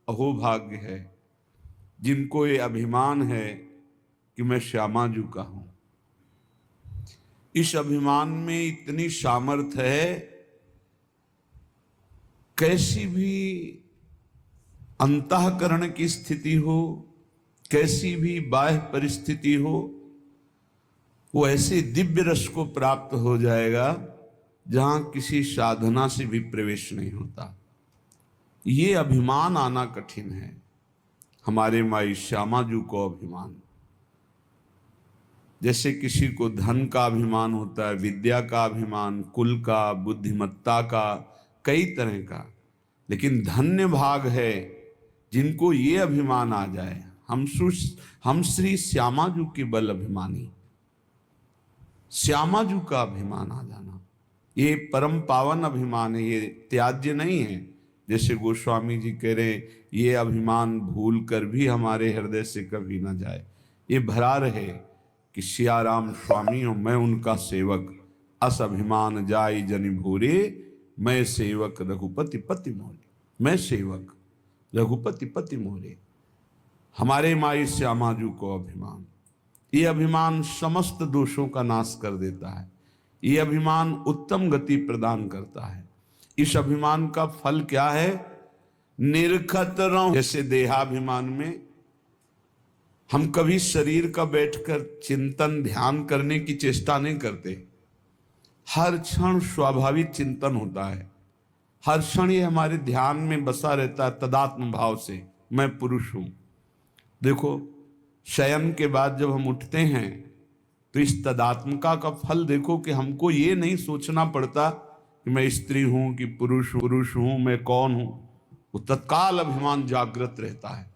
अहोभाग्य है जिनको ये अभिमान है कि मैं श्यामाजू का हूं। इस अभिमान में इतनी सामर्थ्य है, कैसी भी अंतःकरण की स्थिति हो, कैसी भी बाह्य परिस्थिति हो, वो ऐसे दिव्य रस को प्राप्त हो जाएगा जहां किसी साधना से भी प्रवेश नहीं होता। ये अभिमान आना कठिन है। हमारे माई श्यामाजू को अभिमान, जैसे किसी को धन का अभिमान होता है, विद्या का अभिमान, कुल का, बुद्धिमत्ता का, कई तरह का, लेकिन धन्य भाग है जिनको ये अभिमान आ जाए, हम श्री श्यामाजू के बल अभिमानी। श्यामाजू का अभिमान आ जाना ये परम पावन अभिमान है, ये त्याज्य नहीं है। जैसे गोस्वामी जी कह रहे, ये अभिमान भूल कर भी हमारे हृदय से कभी ना जाए। ये भरा रहे कि सियाराम स्वामी हो, मैं उनका सेवक, अस अभिमान जाई जनि भूरे, मैं सेवक रघुपति पति मोरे। मैं सेवक रघुपति पति मोरे। हमारे माई श्यामाजू को अभिमान, ये अभिमान समस्त दोषों का नाश कर देता है। ये अभिमान उत्तम गति प्रदान करता है। इस अभिमान का फल क्या है? निरखत रहो। जैसे देहाभिमान में हम कभी शरीर का बैठकर चिंतन ध्यान करने की चेष्टा नहीं करते, हर क्षण स्वाभाविक चिंतन होता है, हर क्षण ये हमारे ध्यान में बसा रहता है तदात्म भाव से, मैं पुरुष हूं। देखो, शयन के बाद जब हम उठते हैं तो इस तदात्मका का फल देखो कि हमको ये नहीं सोचना पड़ता कि मैं स्त्री हूं कि पुरुष हूं, मैं कौन हूं। वो तत्काल अभिमान जागृत रहता है।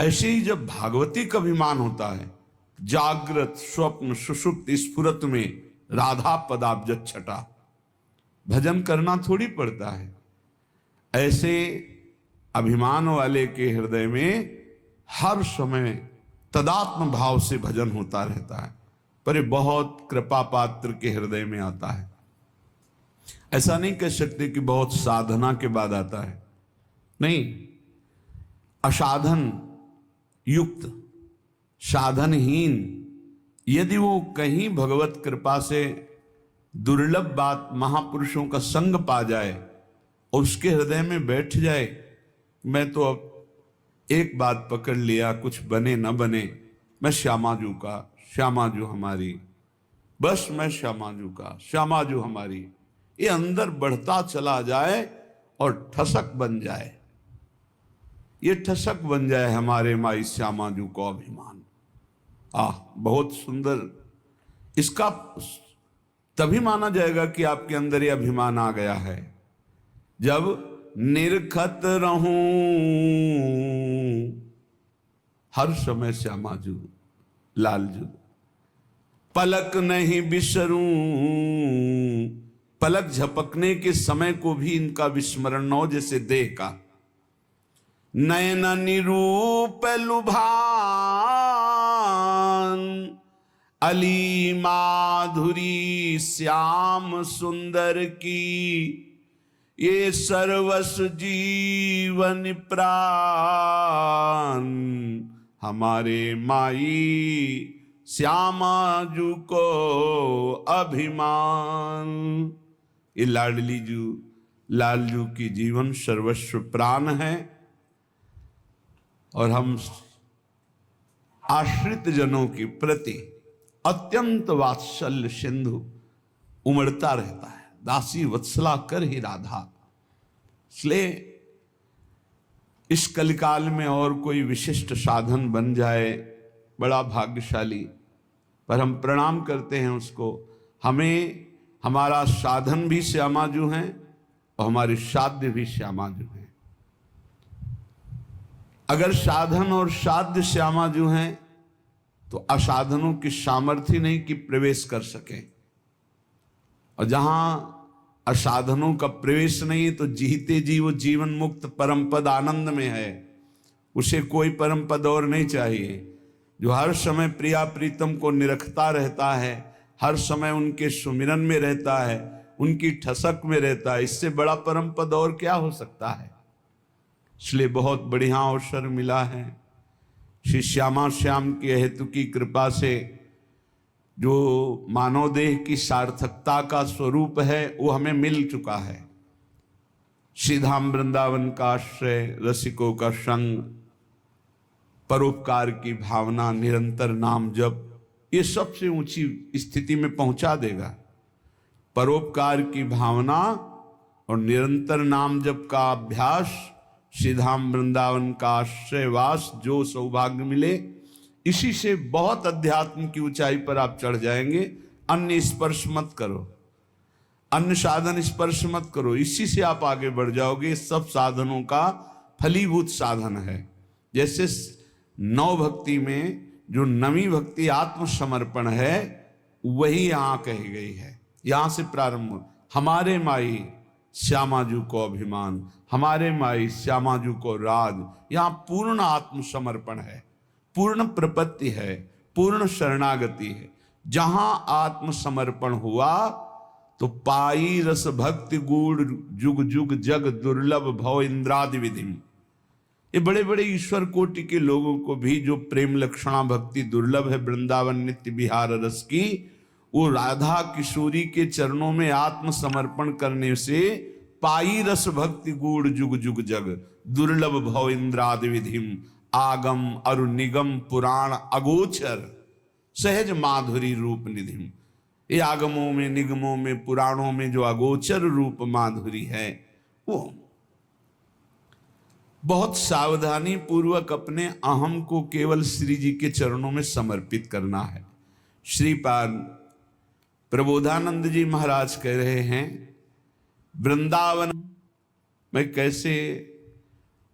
ऐसे ही जब भागवती का अभिमान होता है, जागृत स्वप्न सुषुप्त स्फुरत में राधा पदाब्ज छटा, भजन करना थोड़ी पड़ता है। ऐसे अभिमान वाले के हृदय में हर समय तदात्म भाव से भजन होता रहता है, पर ये बहुत कृपा पात्र के हृदय में आता है। ऐसा नहीं कह सकते कि बहुत साधना के बाद आता है, नहीं। असाधन युक्त, साधनहीन, यदि वो कहीं भगवत कृपा से दुर्लभ बात महापुरुषों का संग पा जाए और उसके हृदय में बैठ जाए, मैं तो अब एक बात पकड़ लिया, कुछ बने न बने, मैं श्यामाजू का, श्यामाजू हमारी, बस मैं श्यामाजू का, श्यामाजू हमारी, ये अंदर बढ़ता चला जाए और ठसक बन जाए। ये ठसक बन जाए हमारे माई श्यामाजू को अभिमान। बहुत सुंदर। इसका तभी माना जाएगा कि आपके अंदर ये अभिमान आ गया है जब निरखत रहूं हर समय श्यामाजू लालजू, पलक नहीं बिसरूं, पलक झपकने के समय को भी इनका विस्मरण न हो, जैसे देह का। नयन निरूप लुभान अली माधुरी श्याम सुंदर की, ये सर्वस जीवन प्राण हमारे माई श्यामाजू को अभिमान। ये लालजू की जीवन सर्वस्व प्राण है, और हम आश्रित जनों के प्रति अत्यंत वात्सल्य सिंधु उमड़ता रहता है। दासी वत्सला कर ही राधा। इसलिए इस कलिकाल में और कोई विशिष्ट साधन बन जाए, बड़ा भाग्यशाली, पर हम प्रणाम करते हैं उसको। हमें हमारा साधन भी श्यामाजू हैं और हमारी साध्य भी श्यामाजू हैं। अगर साधन और साध्य श्यामाजू हैं तो असाधनों की सामर्थ्य नहीं कि प्रवेश कर सके, और जहां असाधनों का प्रवेश नहीं है तो जीते जी वो जीवन मुक्त परम पद आनंद में है। उसे कोई परम पद और नहीं चाहिए। जो हर समय प्रिया प्रीतम को निरखता रहता है, हर समय उनके सुमिरन में रहता है, उनकी ठसक में रहता है, इससे बड़ा परम पद और क्या हो सकता है। इसलिए बहुत बढ़िया अवसर मिला है। श्री श्यामा श्याम के हेतु की कृपा से जो मानव देह की सार्थकता का स्वरूप है वो हमें मिल चुका है। श्री धाम वृंदावन का आश्रय, रसिकों का संग, परोपकार की भावना, निरंतर नाम जप, ये सबसे ऊंची स्थिति में पहुंचा देगा। परोपकार की भावना और निरंतर नाम जप का अभ्यास, श्री धाम वृंदावन का आश्रयवास, जो सौभाग्य मिले, इसी से बहुत अध्यात्म की ऊंचाई पर आप चढ़ जाएंगे। अन्य स्पर्श मत करो, अन्य साधन स्पर्श मत करो, इसी से आप आगे बढ़ जाओगे। सब साधनों का फलीभूत साधन है। जैसे नौ भक्ति में जो नवी भक्ति आत्मसमर्पण है, वही यहां कही गई है। यहां से प्रारंभ, हमारे माई श्यामाजू को अभिमान, हमारे माई श्यामाजू को राज। यहां पूर्ण आत्मसमर्पण है, पूर्ण प्रपत्ति है, पूर्ण शरणागति है। जहां आत्मसमर्पण हुआ तो पाई रस भक्ति गूढ़ जुग जुग जग दुर्लभ भव इंद्रादि विधि। ये बड़े बड़े ईश्वर कोटि के लोगों को भी जो प्रेम लक्षणा भक्ति दुर्लभ है वृंदावन नित्य विहार रस की, वो राधा किशोरी के चरणों में आत्मसमर्पण करने से पाई रस भक्ति गूढ़ जुग जुग जग दुर्लभ भव इंद्रादि विधिम आगम अरु निगम पुराण अगोचर सहज माधुरी रूप निधिम। ये आगमों में, निगमों में, पुराणों में जो अगोचर रूप माधुरी है, वो बहुत सावधानी पूर्वक अपने अहम को केवल श्री जी के चरणों में समर्पित करना है। श्रीपाद प्रबोधानंद जी महाराज कह रहे हैं, वृंदावन मैं कैसे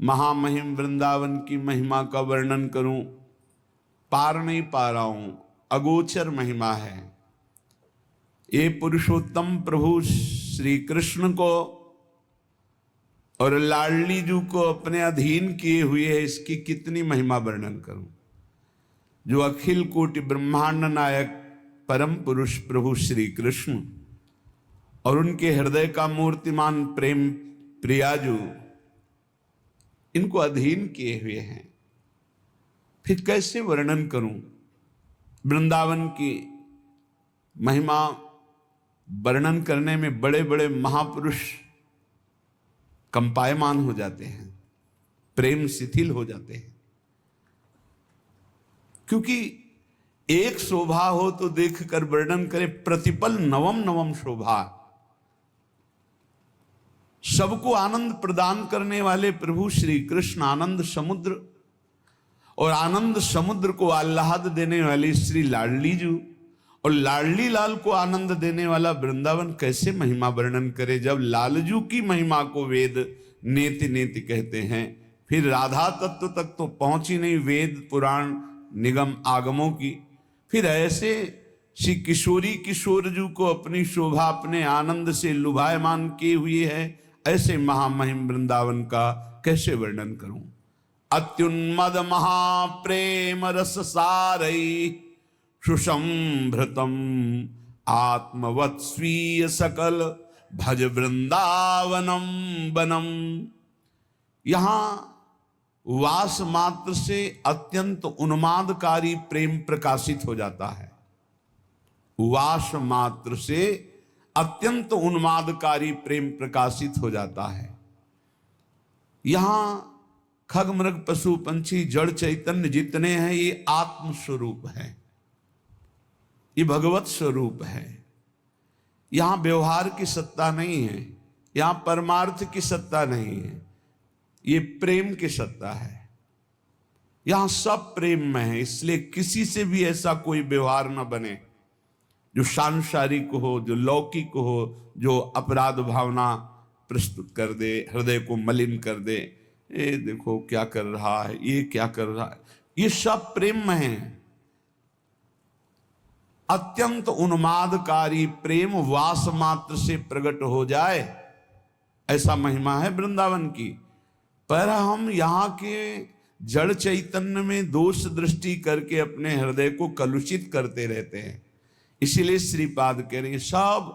महामहिम वृंदावन की महिमा का वर्णन करूं, पार नहीं पा रहा हूं। अगोचर महिमा है। ये पुरुषोत्तम प्रभु श्री कृष्ण को और लाडली जू को अपने अधीन किए हुए है, इसकी कितनी महिमा वर्णन करूं। जो अखिल कोटि ब्रह्मांड नायक परम पुरुष प्रभु श्री कृष्ण और उनके हृदय का मूर्तिमान प्रेम प्रियाजू, इनको अधीन किए हुए हैं, फिर कैसे वर्णन करूं। वृंदावन की महिमा वर्णन करने में बड़े बड़े महापुरुष कंपायमान हो जाते हैं, प्रेम शिथिल हो जाते हैं। क्योंकि एक शोभा हो तो देखकर वर्णन करे, प्रतिपल नवम नवम शोभा। सबको आनंद प्रदान करने वाले प्रभु श्री कृष्ण आनंद समुद्र, और आनंद समुद्र को आह्लाद देने वाली श्री लाडली जू, और लाडली लाल को आनंद देने वाला वृंदावन, कैसे महिमा वर्णन करे। जब लालजू की महिमा को वेद नेति नेति कहते हैं, फिर राधा तत्व तक तो पहुंची नहीं, वेद पुराण निगम आगमों की। फिर ऐसे श्री किशोरी किशोरजू को अपनी शोभा अपने आनंद से लुभायमान किए हुए है, ऐसे महामहिम वृंदावन का कैसे वर्णन करूं। अत्युन्मद महाप्रेम रस सारई सुसंभृतम आत्मवत स्वीय सकल भज वृंदावनम बनम। यहां वास मात्र से अत्यंत उन्मादकारी प्रेम प्रकाशित हो जाता है। वास मात्र से अत्यंत उन्मादकारी प्रेम प्रकाशित हो जाता है। यहां खग मृग पशु पंछी जड़ चैतन्य जितने हैं, ये आत्म स्वरूप है, ये भगवत स्वरूप है। यहां व्यवहार की सत्ता नहीं है, यहां परमार्थ की सत्ता नहीं है, ये प्रेम की सत्ता है। यहां सब प्रेम में है, इसलिए किसी से भी ऐसा कोई व्यवहार न बने जो सांसारिक हो, जो लौकिक हो, जो अपराध भावना प्रस्तुत कर दे, हृदय को मलिन कर दे। ये देखो क्या कर रहा है, ये क्या कर रहा है, ये सब प्रेम में है। अत्यंत उन्मादकारी प्रेम वास मात्र से प्रकट हो जाए, ऐसा महिमा है वृंदावन की। पर हम यहाँ के जड़ चैतन्य में दोष दृष्टि करके अपने हृदय को कलुषित करते रहते हैं। इसीलिए श्रीपाद कह रहे हैं, सब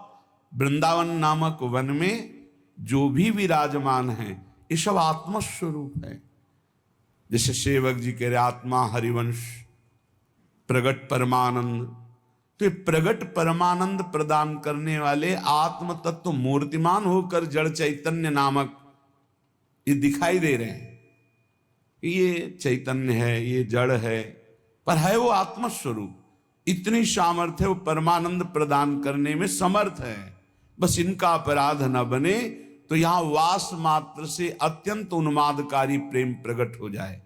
वृंदावन नामक वन में जो भी विराजमान हैं, ये सब आत्मस्वरूप है। जैसे सेवक जी कह रहे आत्मा हरिवंश प्रगट परमानंद, तो ये प्रगट परमानंद प्रदान करने वाले आत्म तत्व मूर्तिमान होकर जड़ चैतन्य नामक ये दिखाई दे रहे हैं। ये चैतन्य है, ये जड़ है, पर है वो आत्मस्वरूप। इतनी सामर्थ्य वो परमानंद प्रदान करने में समर्थ है। बस इनका अपराध न बने तो यहां वास मात्र से अत्यंत उन्मादकारी प्रेम प्रकट हो जाए।